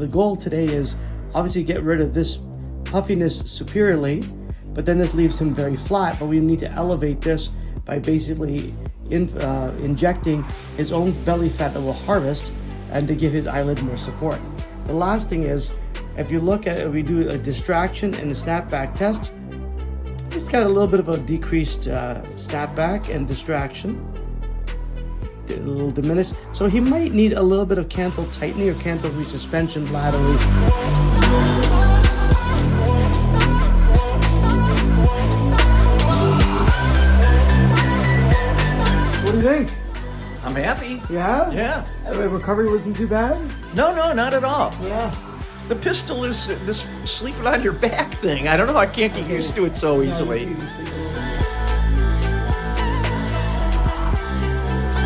goal today is obviously get rid of this puffiness superiorly, but then this leaves him very flat, but we need to elevate this by basically injecting his own belly fat that we'll harvest and to give his eyelid more support. The last thing is, if you look at it, we do a distraction and a snapback test. He's got a little bit of a decreased snapback and distraction, a little diminished. So he might need a little bit of canthal tightening or canthal resuspension laterally. What do you think? I'm happy. Yeah? Yeah. Recovery wasn't too bad? No, not at all. Yeah. The pistol is this sleeping on your back thing. I don't know. I can't get used to it so easily. You can sleep a little bit.